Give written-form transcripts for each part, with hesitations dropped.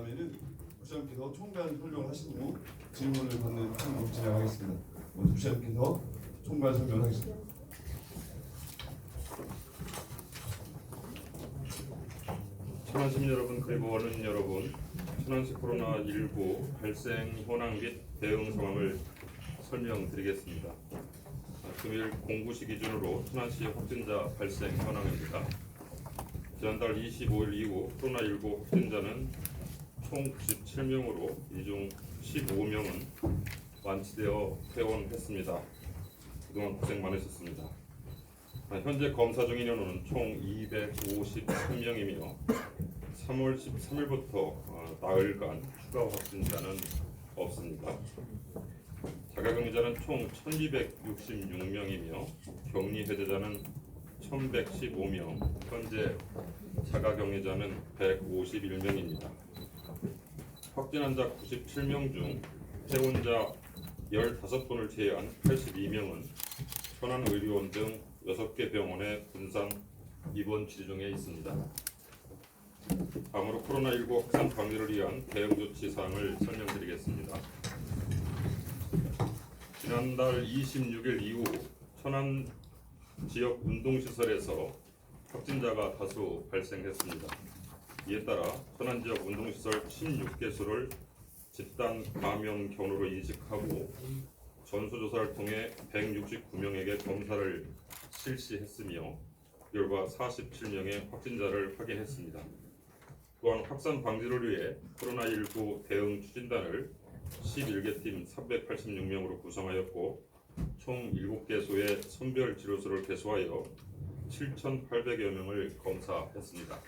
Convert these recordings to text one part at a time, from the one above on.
이번에는 부시장께서 총괄 설명을 하신 후 질문을 받는 항목 진행하겠습니다. 먼저 부시장께서 총괄 설명하겠습니다. 천안 시민 여러분 그리고 언론 여러분, 천안시 코로나19 발생 현황 및 대응 상황을 설명드리겠습니다. 금일 09시 기준으로 천안시 확진자 발생 현황입니다. 지난달 25일 이후 코로나19 확진자는 총 97명으로 이 중 15명은 완치되어 퇴원했습니다. 그동안 고생 많으셨습니다. 현재 검사 중인 인원은 총 253명이며 3월 13일부터 나흘간 추가 확진자는 없습니다. 자가격리자는 총 1266명이며 격리 해제자는 1115명, 현재 자가격리자는 151명입니다. 확진 환자 97명 중 퇴원자 15분을 제외한 82명은 천안의료원 등 6개 병원의 분산 입원 치료 중에 있습니다. 다음으로 코로나19 확산 방지를 위한 대응 조치 사항을 설명드리겠습니다. 지난달 26일 이후 천안 지역 운동시설에서 확진자가 다수 발생했습니다. 이에 따라 천안 지역 운동시설 16개소를 집단 감염 경로로 인식하고 전수조사를 통해 169명에게 검사를 실시했으며 결과 47명의 확진자를 확인했습니다. 또한 확산 방지를 위해 코로나19 대응 추진단을 11개 팀 386명으로 구성하였고 총 7개소의 선별치료소를 개소하여 7,800여 명을 검사했습니다.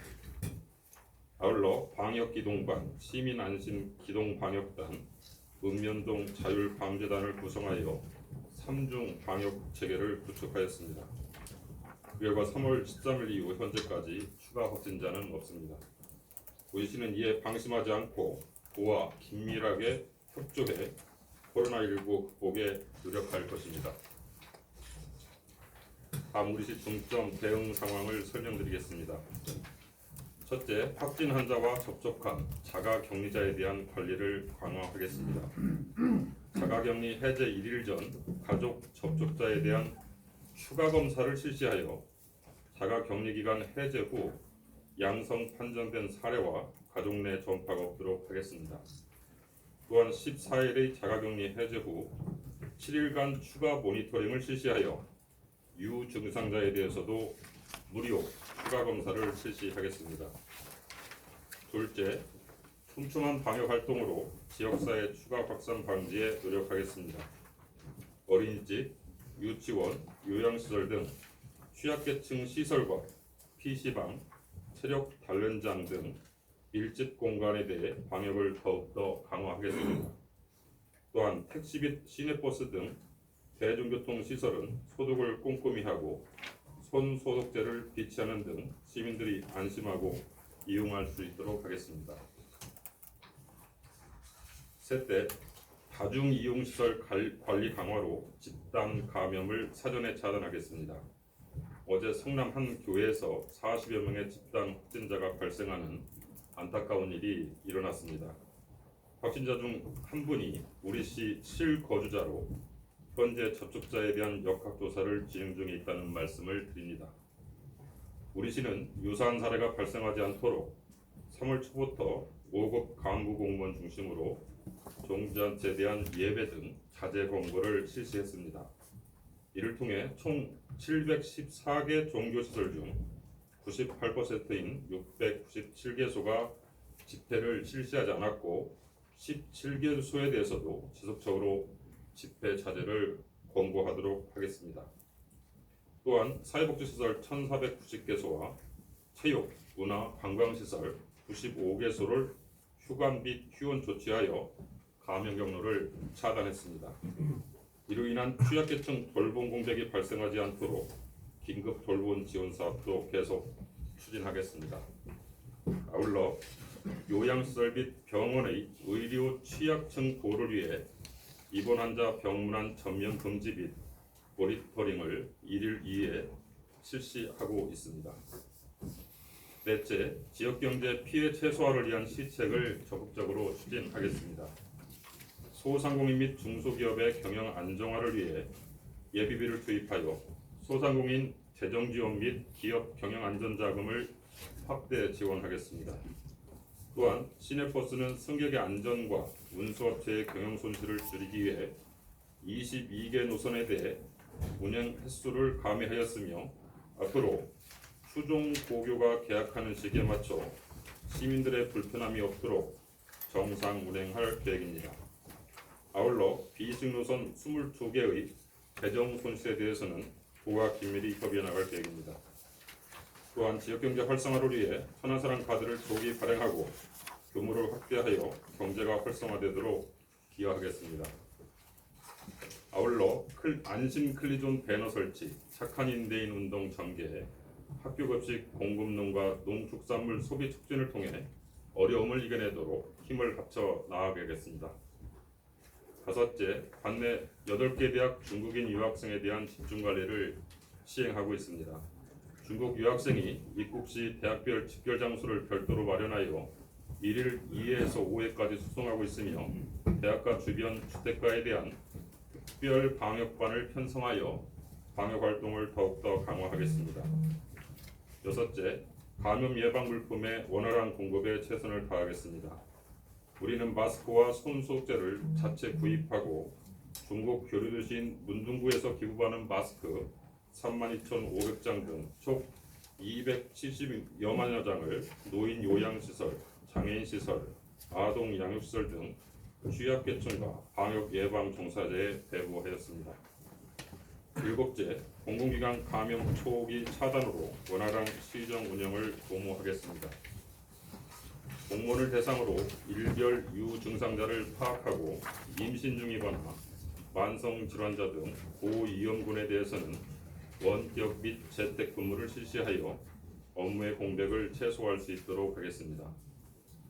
아울러 방역기동반, 시민안심기동방역단, 읍면동 자율방재단을 구성하여 3중 방역체계를 구축하였습니다. 그 결과 3월 13일 이후 현재까지 추가 확진자는 없습니다. 우리시는 이에 방심하지 않고 도와 긴밀하게 협조해 코로나19 극복에 노력할 것입니다. 다음 우리시 중점 대응 상황을 설명드리겠습니다. 첫째, 확진 환자와 접촉한 자가격리자에 대한 관리를 강화하겠습니다. 자가격리 해제 1일 전 가족 접촉자에 대한 추가 검사를 실시하여 자가격리 기간 해제 후 양성 판정된 사례와 가족 내 전파가 없도록 하겠습니다. 또한 14일의 자가격리 해제 후 7일간 추가 모니터링을 실시하여 유증상자에 대해서도 무료 추가 검사를 실시하겠습니다. 둘째, 촘촘한 방역 활동으로 지역사회 추가 확산 방지에 노력하겠습니다. 어린이집, 유치원, 요양시설 등 취약계층 시설과 PC방, 체력 단련장 등 밀집 공간에 대해 방역을 더욱더 강화하겠습니다. 또한 택시 및 시내버스 등 대중교통 시설은 소독을 꼼꼼히 하고 손 소독제를 비치하는 등 시민들이 안심하고 이용할 수 있도록 하겠습니다. 셋째, 다중이용시설 관리 강화로 집단 감염을 사전에 차단하겠습니다. 어제 성남 한 교회에서 40여 명의 집단 확진자가 발생하는 안타까운 일이 일어났습니다. 확진자 중 한 분이 우리시 실거주자로 현재 접촉자에 대한 역학조사를 진행 중에 있다는 말씀을 드립니다. 우리시는 유사한 사례가 발생하지 않도록 3월 초부터 5급 간부 공무원 중심으로 종자한테 대한 예배 등 자제 권고를 실시했습니다. 이를 통해 총 714개 종교시설 중 98%인 697개소가 집회를 실시하지 않았고 17개소에 대해서도 지속적으로 집회 자제를 권고하도록 하겠습니다. 또한 사회복지시설 1,490개소와 체육, 문화, 관광시설 95개소를 휴관 및 휴원 조치하여 감염 경로를 차단했습니다. 이로 인한 취약계층 돌봄 공백이 발생하지 않도록 긴급 돌봄 지원 사업도 계속 추진하겠습니다. 아울러 요양시설 및 병원의 의료 취약층 보호를 위해 입원 환자 병문안 전면 금지 및 모니터링을 1일 2회 실시하고 있습니다. 넷째, 지역경제 피해 최소화를 위한 시책을 적극적으로 추진하겠습니다. 소상공인 및 중소기업의 경영 안정화를 위해 예비비를 투입하여 소상공인 재정 지원 및 기업 경영 안전 자금을 확대 지원하겠습니다. 또한 시내버스는 승객의 안전과 운수업체의 경영 손실을 줄이기 위해 22개 노선에 대해 운행 횟수를 감해하였으며 앞으로 추종 고교가 개학하는 시기에 맞춰 시민들의 불편함이 없도록 정상 운행할 계획입니다. 아울러 비이식 노선 22개의 재정 손실에 대해서는 보가 긴밀히 협의해 나갈 계획입니다. 또한 지역경제 활성화를 위해 천안사랑 카드를 조기 발행하고 규모를 확대하여 경제가 활성화되도록 기여하겠습니다. 아울러 안심 클리존 배너 설치, 착한 임대인 운동 전개, 학교 급식 공급농가 농축산물 소비 촉진을 통해 어려움을 이겨내도록 힘을 합쳐 나아가겠습니다. 다섯째, 관내 8개 대학 중국인 유학생에 대한 집중관리를 시행하고 있습니다. 중국 유학생이 입국 시 대학별 집결 장소를 별도로 마련하여 1일 2회에서 5회까지 수송하고 있으며 대학가 주변 주택가에 대한 특별 방역반을 편성하여 방역 활동을 더욱더 강화하겠습니다. 여섯째, 감염 예방 물품의 원활한 공급에 최선을 다하겠습니다. 우리는 마스크와 손소독제를 자체 구입하고 중국 교류도시인 문둥구에서 기부받는 마스크 32,500장 등 총 270여만여 장을 노인 요양시설, 장애인시설, 아동 양육시설 등 취약계층과 방역 예방 종사자에 배부하였습니다. 일곱째, 공공기관 감염 초기 차단으로 원활한 시정 운영을 도모하겠습니다. 공무원을 대상으로 일별 유증상자를 파악하고 임신 중이거나 만성 질환자 등 고위험군에 대해서는 원격 및 재택근무를 실시하여 업무의 공백을 최소화할 수 있도록 하겠습니다.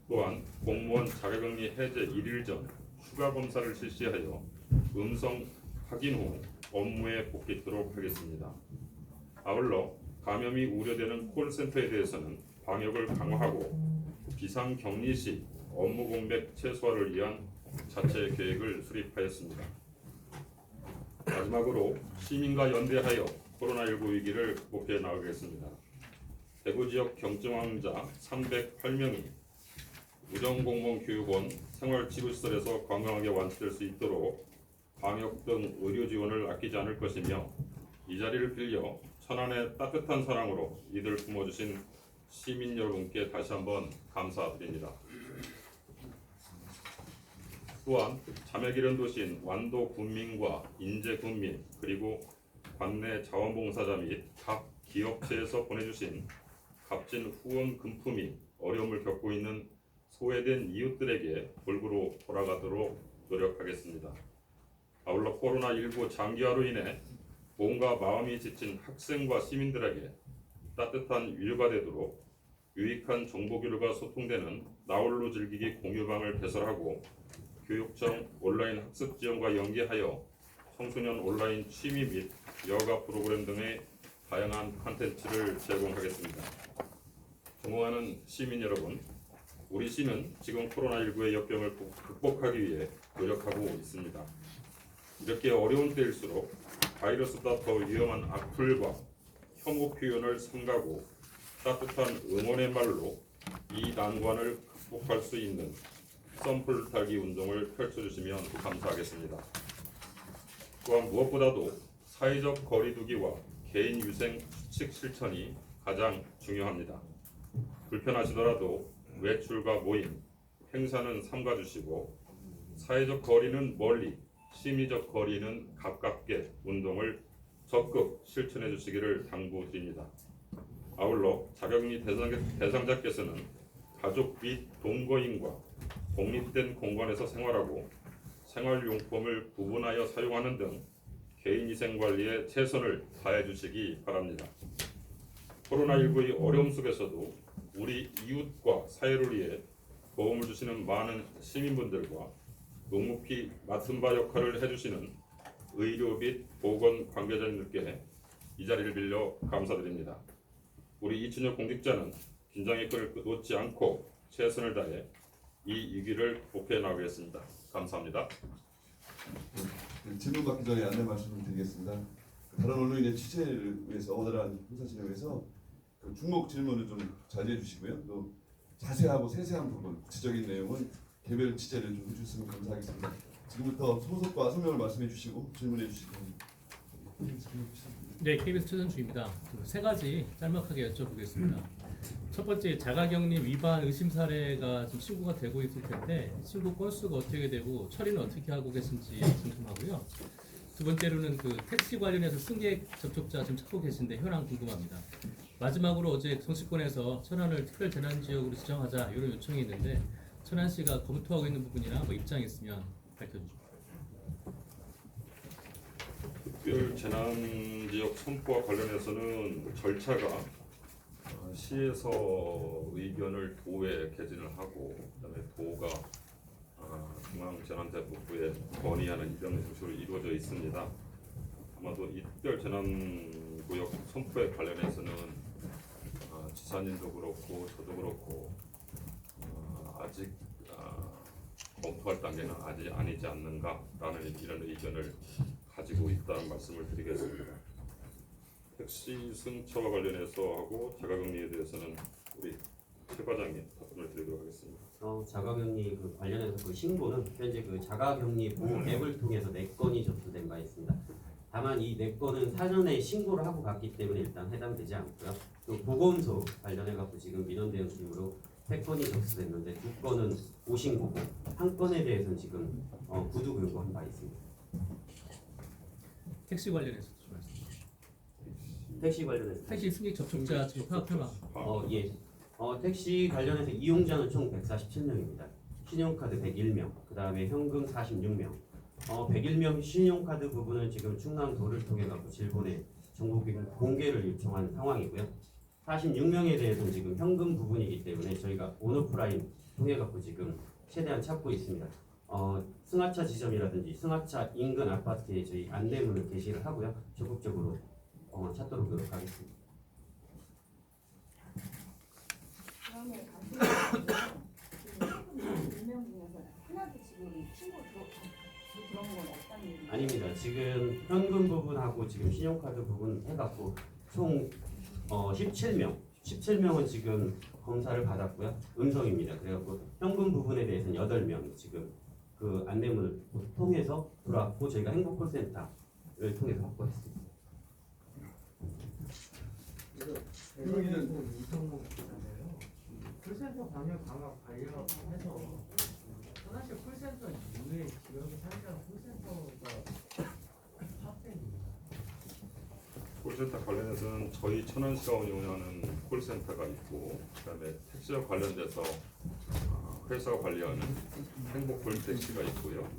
또한 공무원 자가격리 해제 1일 전 추가 검사를 실시하여 음성 확인 후 업무에 복귀하도록 하겠습니다. 아울러 감염이 우려되는 콜센터에 대해서는 방역을 강화하고 비상격리 시 업무 공백 최소화를 위한 자체 계획을 수립하였습니다. 마지막으로 시민과 연대하여 코로나19 위기를 극복해 나가겠습니다. 대구 지역 경증 환자 308명이 우정공무원교육원 생활치료시설에서 건강하게 완치될 수 있도록 방역 등 의료 지원을 아끼지 않을 것이며 이 자리를 빌려 천안의 따뜻한 사랑으로 이들 품어주신 시민 여러분께 다시 한번 감사드립니다. 또한 자매기른 도시인 완도 군민과 인제 군민 그리고 관내 자원봉사자 및 각 기업체에서 보내주신 값진 후원 금품이 어려움을 겪고 있는 소외된 이웃들에게 골고루 돌아가도록 노력하겠습니다. 아울러 코로나19 장기화로 인해 몸과 마음이 지친 학생과 시민들에게 따뜻한 위로가 되도록 유익한 정보교류가 소통되는 나홀로 즐기기 공유방을 개설하고 교육청 온라인 학습 지원과 연계하여 청소년 온라인 취미 및 여가 프로그램 등의 다양한 콘텐츠를 제공하겠습니다. 존경하는 시민 여러분, 우리 시는 지금 코로나19의 역병을 극복하기 위해 노력하고 있습니다. 이렇게 어려운 때일수록 바이러스보다 더 위험한 악플과 혐오 표현을 삼가고 따뜻한 응원의 말로 이 난관을 극복할 수 있는 썬풀 달기 운동을 펼쳐주시면 감사하겠습니다. 또한 무엇보다도 사회적 거리두기와 개인 위생 수칙 실천이 가장 중요합니다. 불편하시더라도 외출과 모임, 행사는 삼가주시고 사회적 거리는 멀리, 심리적 거리는 가깝게 운동을 적극 실천해 주시기를 당부드립니다. 아울러 자격리 대상자께서는 가족 및 동거인과 독립된 공간에서 생활하고 생활용품을 구분하여 사용하는 등 개인위생 관리에 최선을 다해 주시기 바랍니다. 코로나19의 어려움 속에서도 우리 이웃과 사회를 위해 도움을 주시는 많은 시민분들과 묵묵히 맡은 바 역할을 해주시는 의료 및 보건 관계자님들께 이 자리를 빌려 감사드립니다. 우리 이춘혁 공직자는 긴장의 끈을 놓지 않고 최선을 다해 이 위기를 극복해 나가겠습니다. 감사합니다. 질문 받기 전에 안내 말씀을 드리겠습니다. 다른 언론인의 취재를 위해서 원활한 행사 진행을 위해서 그 중복 질문을 좀 자제해 주시고요. 또 자세하고 세세한 부분, 구체적인 내용은 개별 취재를 좀 해주시면 감사하겠습니다. 지금부터 소속과 성명을 말씀해 주시고 질문해 주시기 바랍니다. 네, KBS 최전주입니다. 세 가지 짤막하게 여쭤보겠습니다. 첫 번째, 자가격리 위반 의심 사례가 좀 신고가 되고 있을 텐데 신고 건수가 어떻게 되고 처리는 어떻게 하고 계신지 궁금하고요. 두 번째로는 그 택시 관련해서 승객 접촉자 지금 찾고 계신데 현황 궁금합니다. 마지막으로 어제 정치권에서 천안을 특별 재난 지역으로 지정하자 이런 요청이 있는데 천안시가 검토하고 있는 부분이나 뭐 입장이 있으면 밝혀주십시오. 특별 재난 지역 선포와 관련해서는 절차가 시에서 의견을 도에 개진을 하고 그다음에 도가 중앙재난대책본부에 건의하는 이런 형식으로 이루어져 있습니다. 아마도 이 특별 재난구역 선포에 관련해서는 지사님도 그렇고 저도 그렇고 아직 검토할 단계는 아직 아니지 않는가라는 이런 의견을 가지고 있다는 말씀을 드리겠습니다. 택시 승차와 관련해서 하고 자가격리에 대해서는 우리 최 과장님 답변을 드리도록 하겠습니다. 자가격리 그 관련해서 그 신고는 현재 그 자가격리 보호 앱을 통해서 4건이 접수된 바 있습니다. 다만 이 4건은 사전에 신고를 하고 갔기 때문에 일단 해당되지 않고요. 또 보건소 관련해 갖고 지금 민원 대응 중으로 3건이 접수됐는데 2건은 오신고고 1건에 대해서는 지금 구두 교부한 바 있습니다. 택시 관련해서 좀 말씀. 택시 관련해서 택시 승객 접촉자 지금 파악 현황. 예. 택시 관련해서 이용자는 총 147명입니다. 신용카드 101명, 그 다음에 현금 46명. 101명 신용카드 부분은 지금 충남도를 통해 갖고 질본에 정보 공개를 요청한 상황이고요. 46명에 대해서는 지금 현금 부분이기 때문에 저희가 온오프라인 통해 갖고 지금 최대한 찾고 있습니다. 승하차 지점이라든지 승하차 인근 아파트에 저희 안내문을 게시를 하고요. 적극적으로 찾도록 노력하겠습니다. 그러면 가시는 분명 중에서 하나도 지금 친구 들어온 건 없다는 얘기예요? 아닙니다. 지금 현금 부분하고 지금 신용카드 부분 해갖고 총 17명은 지금 검사를 받았고요. 음성입니다. 그래갖고 현금 부분에 대해서는 8명 지금 그 안내문을 통해서 들어왔고 저희가 행복콜센터를 통해서 확보했습니다. 콜센터 방역 강화 관련해서 천안시 콜센터 이후에 지역에 상당 콜센터가 확대됩니다. 콜센터 관련해서는 저희 천안시가 운영하는 콜센터가 있고 그다음에 택시와 관련돼서 회사가 관리하는 행복콜택시가 있고요.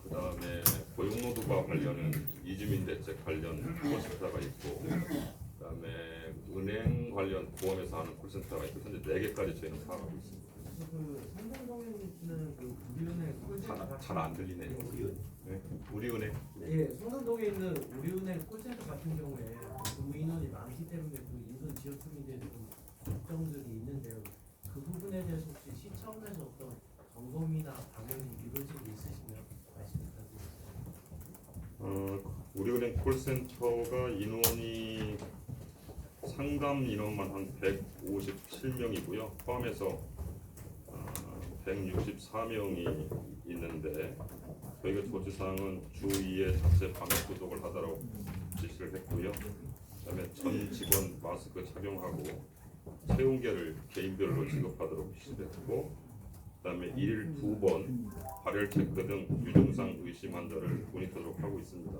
그다음에 고용노동과 관련은 이주민 대책 관련 콜센터가 있고 그다음에 은행 관련 보험에서 하는 콜센터가 있고 현재 4개까지 저희는 파악하고 있습니다. 그 성동동에 있는 그 우리은행 콜센터 잘 안 들리네요. 네, 우리은행. 예, 성동동에 있는 우리은행 콜센터 같은 경우에 근무 인원이 많기 때문에 그 인근 지역 주민들에 좀 걱정들이 있는데요. 그 부분에 대해서 혹시 시 차원에서 어떤 점검이나 방역이 이루어지고 있으시면 말씀 부탁드리겠습니다. 우리은행 콜센터가 인원이 상담 인원만 한 157명이고요. 포함해서 164명이 있는데 저희가 조치사항은 주 2회 자체 방역 구독을 하도록 지시를 했고요. 그다음에 전 직원 마스크 착용하고 체온계를 개인별로 지급하도록 지시했고 그다음에 1일 2번 발열 체크 등 유증상 의심 환자를 모니터도록 하고 있습니다.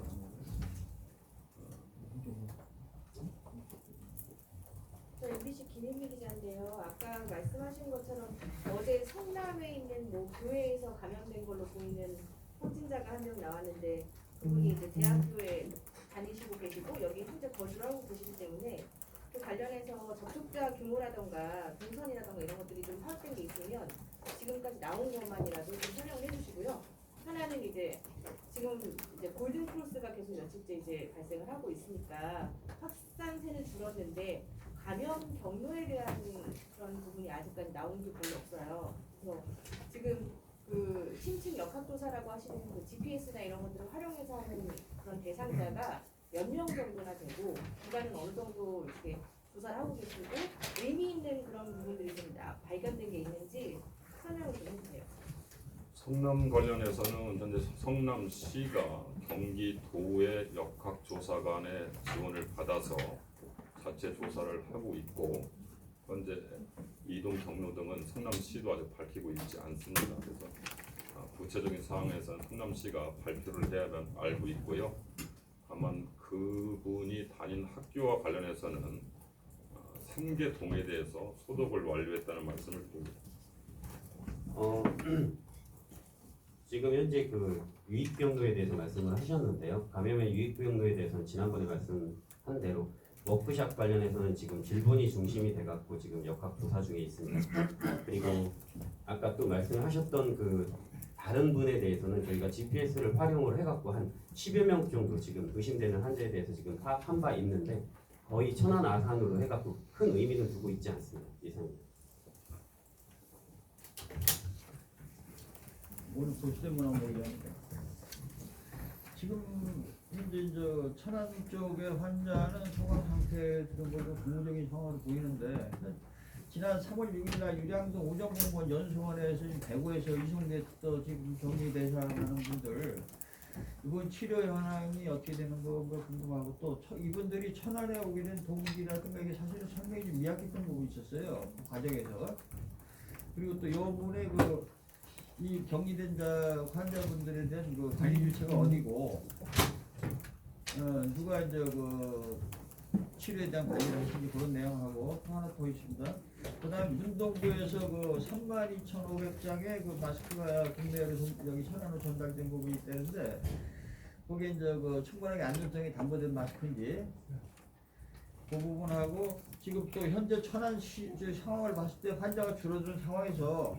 저 MBC 김혜미 기자인데요. 아까 말씀하신 것처럼 어제 성남에 있는 뭐 교회에서 감염된 걸로 보이는 확진자가 한 명 나왔는데 그분이 이제 대학교에 다니시고 계시고 여기 현재 거주를 하고 계시기 때문에 그 관련해서 접촉자 규모라던가 동선이라던가 이런 것들이 좀 파악된 게 있으면 지금까지 나온 것만이라도 좀 설명을 해주시고요. 하나는 이제 지금 이제 골든 크로스가 계속 며칠째 이제 발생을 하고 있으니까 확산세는 줄었는데 감염 경로에 대한 그런 부분이 아직까지 나온 게 별로 없어요. 그래서 지금 그 심층 역학조사라고 하시는 그 GPS나 이런 것들을 활용해서 하는 그런 대상자가 몇 명 정도나 되고 기간은 어느 정도 이렇게 조사를 하고 계시고 의미 있는 그런 부분들이 좀 발견된 게 있는지 설명을 좀 해주세요. 성남 관련해서는 현재 성남시가 경기도의 역학조사관의 지원을 받아서 자체 조사를 하고 있고 현재 이동 경로 등은 성남시도 아직 밝히고 있지 않습니다. 그래서 구체적인 사항에서는 성남시가 발표를 해야 알고 있고요. 다만 그분이 다닌 학교와 관련해서는 3개 동에 대해서 소독을 완료했다는 말씀을 드립니다. 지금 현재 그 유입 경로에 대해서 말씀을 하셨는데요. 감염의 유입 경로에 대해서는 지난번에 말씀한 대로 워크샵 관련해서는 지금 질본이 중심이 돼갖고 지금 역학 조사 중에 있습니다. 그리고 아까 또 말씀하셨던 그 다른 분에 대해서는 저희가 GPS를 활용을 해갖고 한 10여 명 정도 지금 의심되는 환자에 대해서 지금 파악한 바 있는데 거의 천안 아산으로 해갖고 큰 의미는 두고 있지 않습니다. 이상입니다. 오늘 보시대문항 얘기하는데 지금 현재 저 천안 쪽의 환자는 소강 상태 그런 것도 긍정적인 상황으로 보이는데 지난 3월 6일날 유량동 오정공무원 연수원에서 지금 대구에서 이송됐던 지금 격리대상하는 분들 이번 치료 현황이 어떻게 되는 거 궁금하고 또 이분들이 천안에 오게 된 동기라든가 이게 사실은 상당히 좀 미약했던 부분이 있었어요 그 과정에서. 그리고 또 이분의 이 격리된 환자분들에 대한 그 관리 주체가 어디고, 누가 이제 그 치료에 대한 관리를 하시는지 그런 내용하고 또 하나 더 있습니다. 그다음 문동구에서 그 32,500장의 그 마스크가 국내로 여기 천안으로 전달된 부분이 있다는데 거기에 이제 그 충분하게 안전성이 담보된 마스크인지 그 부분하고 지금 또 현재 천안시 상황을 봤을 때 환자가 줄어드는 상황에서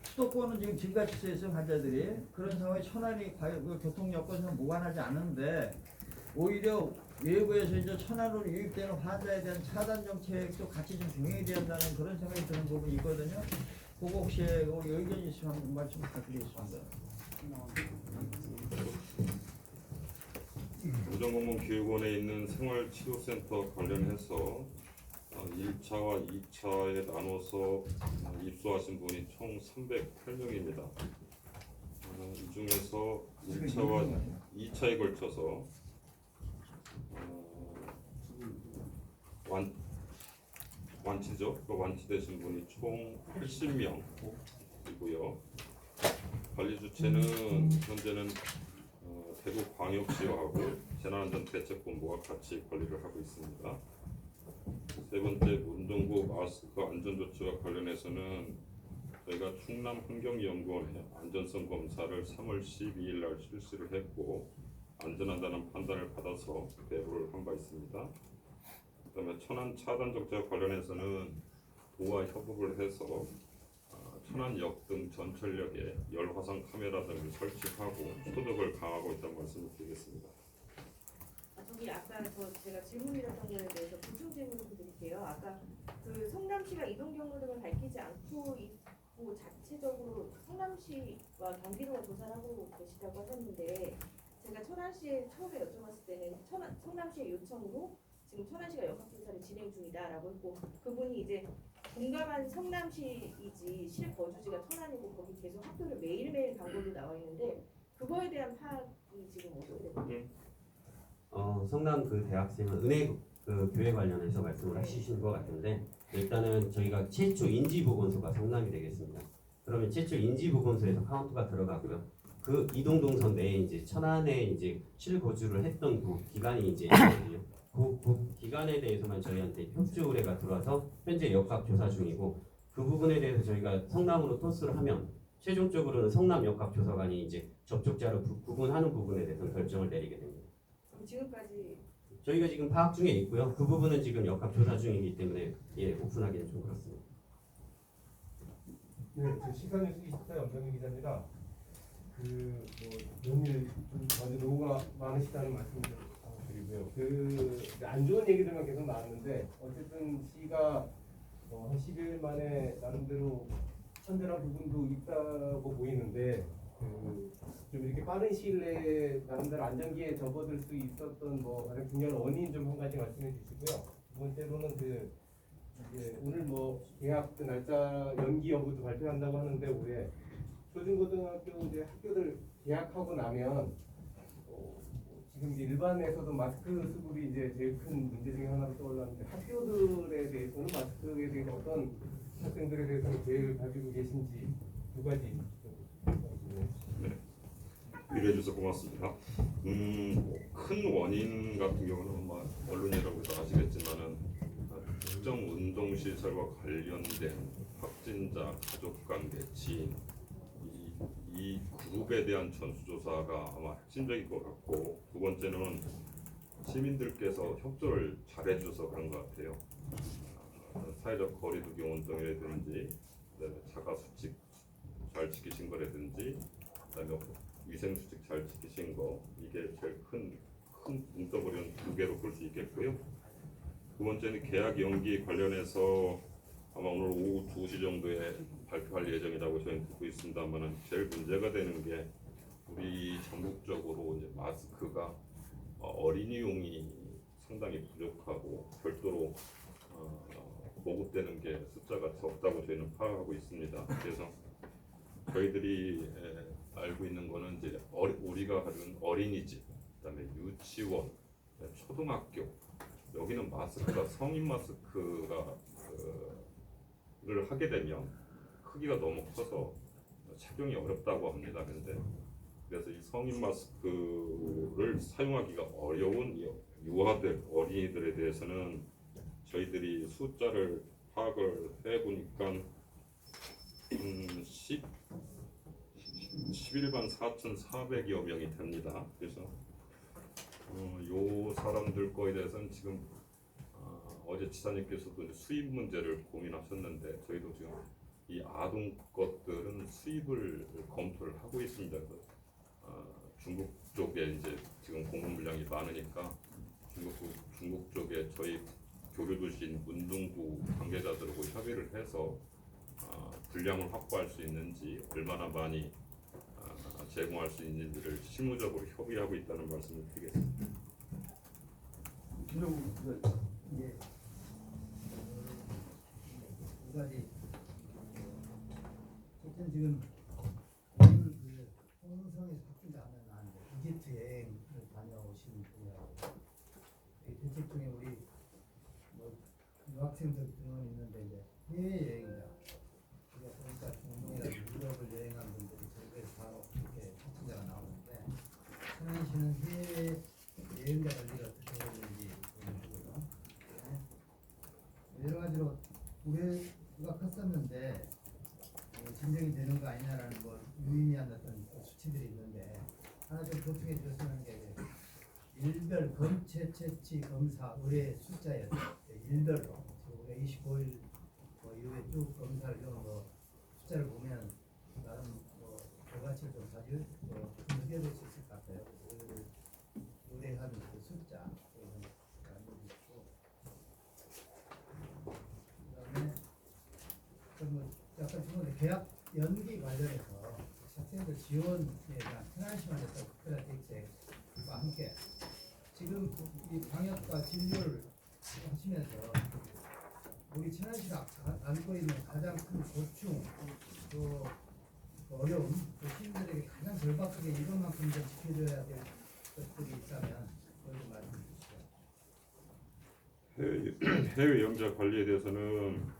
수도권은 지금 증가치수에서 환자들이 그런 상황에 천안이 과연 그 교통 여건상 무관하지 않은데 오히려 외부에서 이제 천안으로 유입되는 환자에 대한 차단 정책도 같이 좀 병행이 돼야 한다는 그런 생각이 드는 부분이 있거든요. 그거 혹시 의견이 있으면 한 말씀 부탁드리겠습니다. 오정공무원교육원에 있는 생활치료센터 관련해서 1차와 2차에 나눠서 입소하신 분이 총 308명입니다. 이 중에서 1차와 2차에 걸쳐서 완치죠. 완치되신 분이 총 80명이고요. 관리 주체는 현재는 대구광역시하고 재난안전대책본부가 같이 관리를 하고 있습니다. 세 번째, 문동구 마스크 안전조치와 관련해서는 저희가 충남환경연구원에 안전성 검사를 3월 12일 날 실시를 했고 안전하다는 판단을 받아서 배부를 한 바 있습니다. 그다음에 천안 차단 정책과 관련해서는 도와 협업을 해서 천안역 등 전철역에 열화상 카메라 등을 설치하고 소독을 강화하고 있다는 말씀을 드리겠습니다. 저기 아까 제가 질문드렸던 거에 대해서 보충 질문을 드릴게요. 아까 그 성남시가 이동 경로 등을 밝히지 않고 있고 자체적으로 성남시와 경기도가 조사를 하고 계시다고 하셨는데 제가 천안시에 처음에 여쭤봤을 때는 성남시의 요청으로 지금 천안시가 역학조사를 진행 중이다라고 했고 그분이 이제 공감한 성남시이지 실거주지가 천안이고 거기 계속 학교를 매일매일 간 걸로 나와 있는데 그거에 대한 파악이 지금 어떻게 됩니까? 성남 그 대학생은 은혜 그 교회 관련해서 말씀을 하시신 것 같은데 일단은 저희가 최초 인지보건소가 성남이 되겠습니다. 그러면 최초 인지보건소에서 카운트가 들어가고요. 그 이동동선 내에 이제 천안에 이제 실거주를 했던 그 기간이 이제 있거든요. 그 기간에 대해서만 저희한테 협조 의뢰가 들어와서 현재 역학 조사 중이고 그 부분에 대해서 저희가 성남으로 토스를 하면 최종적으로는 성남 역학조사관이 이제 접촉자로 구분하는 부분에 대해서 결정을 내리게 됩니다. 지금까지 저희가 지금 파악 중에 있고요. 그 부분은 지금 역학조사 중이기 때문에 오픈하기는 좀 그렇습니다. 네, 시간이 있을까요, 엄정희 기자입니다. 그 연일 좀 먼저 노후가 많으시다는 말씀을 드리고요. 그래요. 안 좋은 얘기들만 계속 나왔는데 어쨌든 시가 한 10일 만에 나름대로 선별한 부분도 있다고 보이는데 좀 이렇게 빠른 시일 내에 나름대로 안정기에 접어들 수 있었던 뭐 가장 중요한 원인 좀 한 가지 말씀해 주시고요. 두 번째로는 이제 오늘 뭐 계약 날짜 연기 여부도 발표한다고 하는데 올해 초중고등학교 이제 학교들 계약하고 나면 지금 이제 일반에서도 마스크 수급이 이제 제일 큰 문제 중에 하나로 떠올랐는데 학교들에 대해서는 마스크에 대해서 어떤 학생들에 대해서는 계획을 가지고 계신지 두 가지 이해해 주셔서 고맙습니다. 큰 원인 같은 경우는 뭐 언론이라고 해서 아시겠지만은 특정 운동 시설과 관련된 확진자, 가족관계, 지인 이 그룹에 대한 전수조사가 아마 핵심적인 것 같고, 두 번째는 시민들께서 협조를 잘해줘서 그런 것 같아요. 사회적 거리두기 운동이라든지, 그다음에 자가 수칙 잘 지키신 거라든지, 그다음에 위생 수칙 잘 지키신 거, 이게 제일 큰 문더블은 두 개로 볼 수 있겠고요. 두 번째는 계약 연기 관련해서 아마 오늘 오후 2시 정도에 발표할 예정이라고 저희는 듣고 있습니다만은 제일 문제가 되는 게 우리 전국적으로 이제 마스크가 어린이용이 상당히 부족하고 별도로 보급되는 게 숫자가 적다고 저희는 파악하고 있습니다. 그래서 저희들이 알고 있는 거는 이제 우리가 가진 어린이집, 그다음에 유치원, 초등학교, 여기는 마스크가 성인 마스크가 를 하게 되면 크기가 너무 커서 착용이 어렵다고 합니다. 그래서 이 성인 마스크를 사용하기가 어려운 유아들, 어린이들에 대해서는 저희들이 숫자를 파악을 해보니까 11만 4,400여 명이 됩니다. 그래서 요 사람들 거에 대해서는 지금 어제 지사님께서도 이제 수입 문제를 고민하셨는데 저희도 지금 이 아동 것들은 수입을 검토를 하고 있습니다. 중국 쪽에 이제 지금 공급 물량이 많으니까 중국 쪽에 저희 교류도시인 문둥구 관계자들하고 협의를 해서 분량을 확보할 수 있는지, 얼마나 많이 제공할 수 있는지를 실무적으로 협의하고 있다는 말씀을 드리겠습니다. 예. 두 가지. 첫째는 지금 오늘 홍성에서 확진자 하나 나왔는데 이집트 여행을 다녀오신 분이라고. 대책 중에 우리 뭐 유학생들 등은 있는데 이제 해외 여행자. 우리가 보니까 중동이나 유럽을 여행한 분들이 저기에서 바로 이렇게 확진자가 나오는데 천안시는 해외 여행자 관리를 어떻게 해야 되는지 보여주고요. 여러 가지로 우리가 컸었는데 진정이 되는 거 아니냐라는 뭐 유의미한 어떤 수치들이 있는데 하나 좀 보충해 주셨으면 하는 게 일별 검체 채취 검사 의뢰 숫자였어요. 일별로 우리가 25일 이후에 쭉 검사를 해온 거 숫자를 보면 나름 뭐 결과치를 좀 가지고 분석해 볼 수 있을 것 같아요. 의뢰하는 그 숫자. 뭐 약간 지금 계약 연기 관련해서 학생들 지원에 대한 천안시만의 특별한 대책과 함께 지금 이 방역과 진료를 하시면서 우리 천안시가 안고 있는 가장 큰 고충, 또 어려움, 또 시민들에게 가장 절박하게 이것만큼 좀 지켜줘야 될 것들이 있다면 그걸 좀 말씀해 주시죠. 해외 영자 관리에 대해서는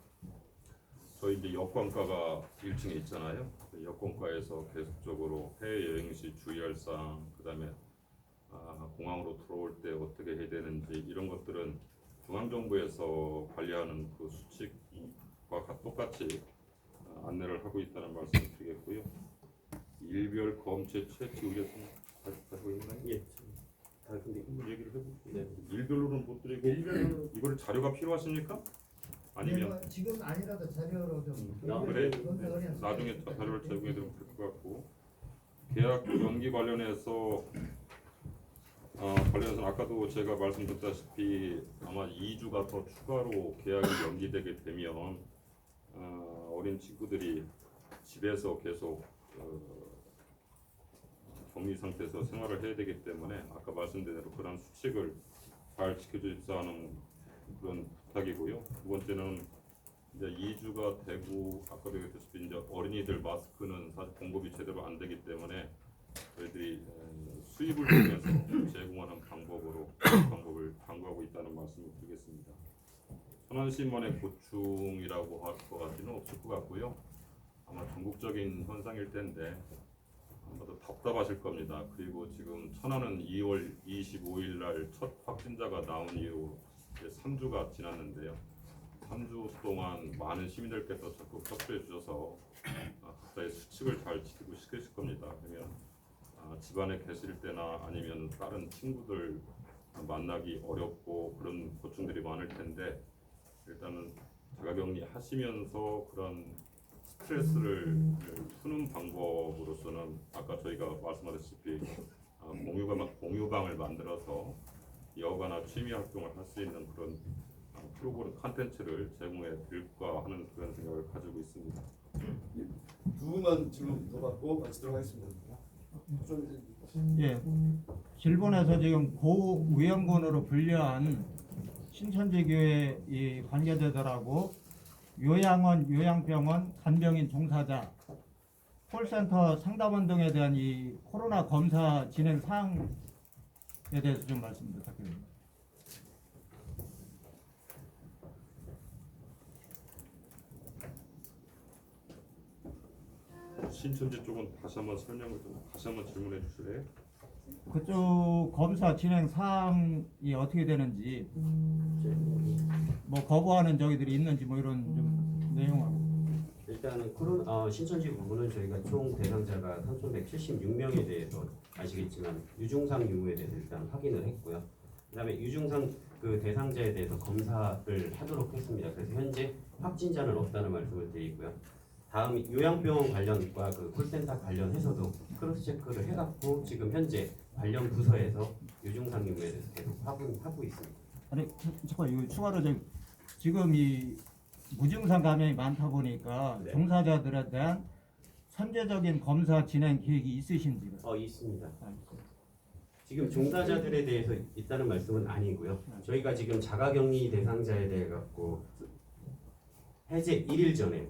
저희 이제 여권과가 1층에 있잖아요. 여권과에서 계속적으로 해외 여행 시 주의할 사항, 그다음에 공항으로 들어올 때 어떻게 해야 되는지 이런 것들은 중앙정부에서 관리하는 그 수칙과 똑같이 안내를 하고 있다는 말씀을 드리겠고요. 일별 검체 채취 의뢰서는 가지고 있나요? 예. 근데 한번 얘기를 해볼게요. 네. 일별로는 못 드리고 이거를 자료가 필요하십니까? 아니면 지금 아니라도 자료로 좀 그래, 나중에 자료를 제공해 드리면 될 것 같고, 계약 연기 관련해서 관련해서 아까도 제가 말씀드렸다시피 아마 2주가 더 추가로 계약이 연기되게 되면 어린 친구들이 집에서 계속 격리 상태에서 생활을 해야 되기 때문에 아까 말씀드린 대로 그런 수칙을 잘 지켜주십사 하는 그런 부탁이고요. 두 번째는 이제 2주가 되고 아까도 얘기했다시피 이제 어린이들 마스크는 사실 공급이 제대로 안 되기 때문에 저희들이 수입을 통해서 제공하는 방법을 강구하고 있다는 말씀을 드리겠습니다. 천안시만의 고충이라고 할 것 같지는 없을 것 같고요. 아마 전국적인 현상일 텐데 아마도 답답하실 겁니다. 그리고 지금 천안은 2월 25일 날 첫 확진자가 나온 이후 이제 3주가 지났는데요. 3주 동안 많은 시민들께서 적극 협조해 주셔서 각자의 수칙을 잘 지키고 시키실 겁니다. 그러면 집안에 계실 때나 아니면 다른 친구들 만나기 어렵고 그런 고충들이 많을 텐데 일단은 자가격리 하시면서 그런 스트레스를 푸는 방법으로서는 아까 저희가 말씀하셨다시피 공유방을 만들어서 여가나 취미 활동을 할 수 있는 그런 프로그램 콘텐츠를 제공해 드릴까 하는 그런 생각을 가지고 있습니다. 두 분만 질문 더 받고 마치도록 하겠습니다. 예, 일본에서 지금 고위험군으로 분류한 신천지 교회 이 관계자들하고 요양원, 요양병원, 간병인 종사자, 콜센터 상담원 등에 대한 이 코로나 검사 진행 사항에 대해서 좀 말씀 부탁드립니다. 신천지 쪽은 다시 한번 질문해 주실래요? 그쪽 검사 진행 사항이 어떻게 되는지, 뭐 거부하는 저기들이 있는지 뭐 이런 좀 내용하고. 일단은 신천지 부분은 저희가 총 대상자가 3,176명에 대해서 아시겠지만 유증상 유무에 대해서 일단 확인을 했고요. 그다음에 유증상 그 대상자에 대해서 검사를 하도록 했습니다. 그래서 현재 확진자는 없다는 말씀을 드리고요. 다음 요양병원 관련과 그 콜센터 관련해서도 크로스 체크를 해갖고 지금 현재 관련 부서에서 유증상 유무에 대해서 계속 하고 있습니다. 아니 잠깐 이거 추가로 지금 이 무증상 감염이 많다 보니까 네. 종사자들에 대한 선제적인 검사 진행 계획이 있으신지요? 있습니다. 지금 종사자들에 대해서 있다는 말씀은 아니고요. 저희가 지금 자가격리 대상자에 대해 갖고 해제 1일 전에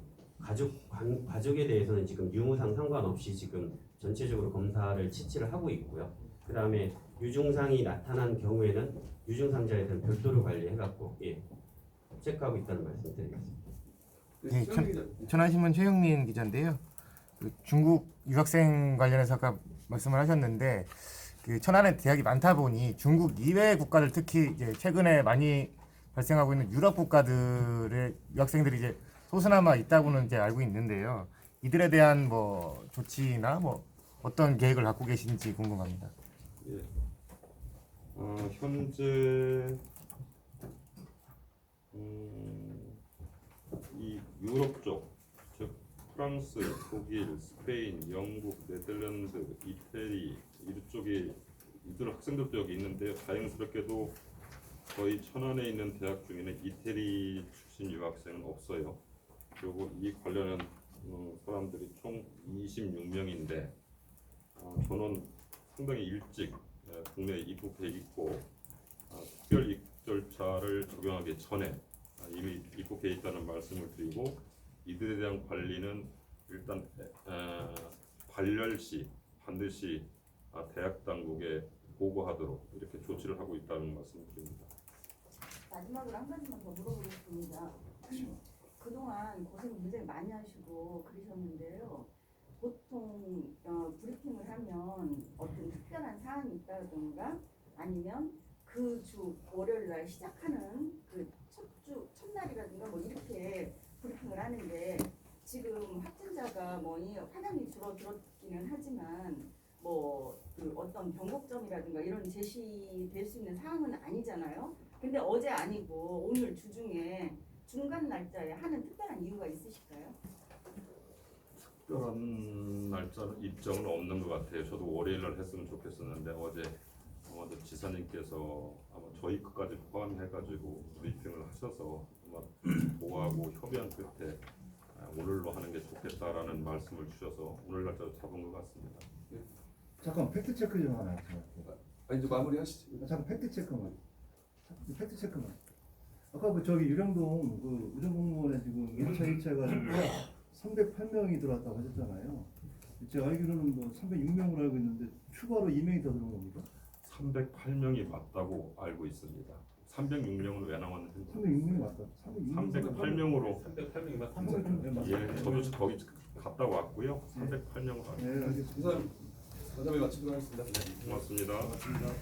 가족에 대해서는 지금 유무상 상관없이 지금 전체적으로 검사를 치치를 하고 있고요. 그 다음에 유증상이 나타난 경우에는 유증상자에 대한 별도로 관리해갖고 체크하고 있다는 말씀드리겠습니다. 네, 천안신문 최영민 기자인데요. 그 중국 유학생 관련해서 아까 말씀을 하셨는데 그 천안에 대학이 많다 보니 중국 이외의 국가들 특히 이제 최근에 많이 발생하고 있는 유럽 국가들의 유학생들이 이제 소수나마 있다고는 이제 알고 있는데요. 이들에 대한 뭐 조치나 뭐 어떤 계획을 갖고 계신지 궁금합니다. 예. 현재 이 유럽 쪽, 즉 프랑스, 독일, 스페인, 영국, 네덜란드, 이태리 이들 학생들도 여기 있는데요. 다행스럽게도 저희 천안에 있는 대학 중에는 이태리 출신 유학생은 없어요. 그리고 이 관련한 사람들이 총 26명인데 저는 상당히 일찍 국내에 입국해 있고 특별 입국 절차를 적용하기 전에 이미 입국해 있다는 말씀을 드리고 이들에 대한 관리는 일단 발열 시 반드시 대학 당국에 보고하도록 이렇게 조치를 하고 있다는 말씀을 드립니다. 마지막으로 한 가지만 더 물어보겠습니다. 그동안 고생 굉장히 많이 하시고 그러셨는데요. 보통 브리핑을 하면 어떤 특별한 사안이 있다든가 아니면 그 주 월요일 날 시작하는 그 첫날이라든가 뭐 이렇게 브리핑을 하는데 지금 확진자가 화량이 줄어들었기는 하지만 그 어떤 변곡점이라든가 이런 제시될 수 있는 사항은 아니잖아요. 근데 어제 아니고 오늘 주중에 중간 날짜에 하는 특별한 이유가 있으실까요? 특별한 날짜는 일정은 없는 것 같아요. 저도 월요일 날 했으면 좋겠었는데 어제 아마도 지사님께서 아마 저희 것까지 포함해가지고 브리핑을 하셔서 아마 보하고 협의한 끝에 오늘로 하는 게 좋겠다라는 말씀을 주셔서 오늘 날짜로 잡은 것 같습니다. 잠깐 팩트 체크 좀 하나 할게요. 이제 마무리 하시죠. 잠깐 팩트 체크만. 아까 그 저기 유령동 그 우정공무원에 지금 1차 2차가 308명이 들어왔다고 하셨잖아요. 제가 알기로는 뭐 306명으로 알고 있는데 추가로 2명이 더 들어온 겁니까? 308명이 맞다고 알고 있습니다. 306명은 왜 나왔는지 306명이 맞다. 308명으로 308명이 맞 예, 저도 거기 갔다 왔고요. 308명으로 알고 네, 알겠습니다. 이상 간담회 마치도록 하겠습니다. 고맙습니다.